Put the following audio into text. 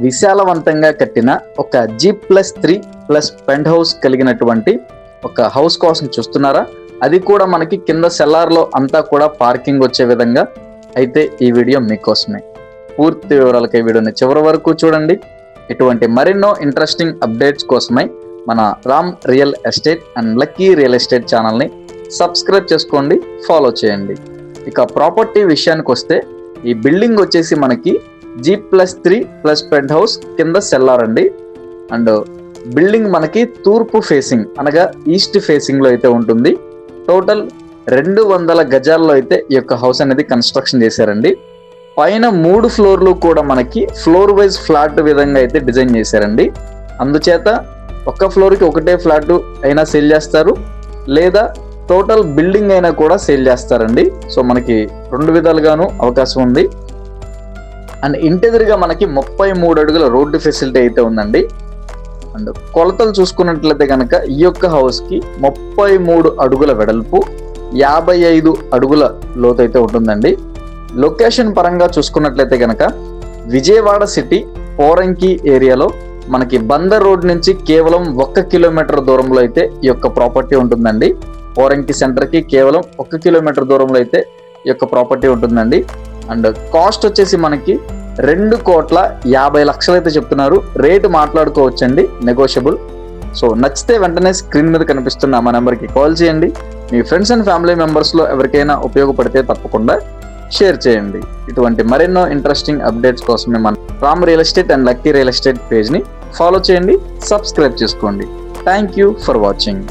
విశాలవంతంగా కట్టిన ఒక G+3+ pent house కలిగినటువంటి ఒక హౌస్ కోసం చూస్తున్నారా? అది కూడా మనకి కింద సెల్లార్లో అంతా కూడా పార్కింగ్ వచ్చే విధంగా అయితే ఈ వీడియో మీకోసమే. పూర్తి వివరాలకై వీడియోని చివరి వరకు చూడండి. ఇటువంటి మరెన్నో ఇంట్రెస్టింగ్ అప్డేట్స్ కోసమై మన Ram real estate and lucky real estate ఛానల్ని సబ్స్క్రైబ్ చేసుకోండి, ఫాలో చేయండి. ఇక ప్రాపర్టీ విషయానికి వస్తే ఈ బిల్డింగ్ వచ్చేసి మనకి G+3+ పెంట్ హౌస్ కింద సెల్లార్ అండి. అండ్ బిల్డింగ్ మనకి తూర్పు ఫేసింగ్ అనగా ఈస్ట్ ఫేసింగ్ లో అయితే ఉంటుంది. టోటల్ 200 గజాల్లో అయితే ఈ యొక్క హౌస్ అనేది కన్స్ట్రక్షన్ చేశారండి. పైన 3 ఫ్లోర్లు కూడా మనకి ఫ్లోర్ వైజ్ ఫ్లాట్ విధంగా అయితే డిజైన్ చేశారండి. అందుచేత ఒక్క ఫ్లోర్కి ఒకటే ఫ్లాట్ అయినా సేల్ చేస్తారు, లేదా టోటల్ బిల్డింగ్ అయినా కూడా సేల్ చేస్తారండి. సో మనకి 2 విధాలుగాను అవకాశం ఉంది. అండ్ ఇంటెదురుగా మనకి 33 అడుగుల రోడ్డు ఫెసిలిటీ అయితే ఉందండి. అండ్ కొలతలు చూసుకున్నట్లయితే కనుక ఈ యొక్క హౌస్కి 33 అడుగుల వెడల్పు, 55 అడుగుల లోతు అయితే ఉంటుందండి. లొకేషన్ పరంగా చూసుకున్నట్లయితే కనుక విజయవాడ సిటీ పోరంకి ఏరియాలో మనకి బందర్ రోడ్ నుంచి కేవలం 1 కిలోమీటర్ దూరంలో అయితే ఈ యొక్క ప్రాపర్టీ ఉంటుందండి. పోరంకి సెంటర్కి కేవలం 1 కిలోమీటర్ దూరంలో అయితే ఈ యొక్క ప్రాపర్టీ ఉంటుందండి. అండ్ కాస్ట్ వచ్చేసి మనకి 2,50,00,000 అయితే చెప్తున్నారు. Rate మాట్లాడుకోవచ్చండి, negotiable. సో నచ్చితే వెంటనే స్క్రీన్ మీద కనిపిస్తున్న మా నెంబర్కి కాల్ చేయండి. మీ ఫ్రెండ్స్ అండ్ ఫ్యామిలీ మెంబర్స్లో ఎవరికైనా ఉపయోగపడితే తప్పకుండా షేర్ చేయండి. ఇటువంటి మరెన్నో ఇంట్రెస్టింగ్ అప్డేట్స్ కోసమే మన Ram real estate and lucky real estate పేజ్ని ఫాలో చేయండి, సబ్స్క్రైబ్ చేసుకోండి. Thank you for watching.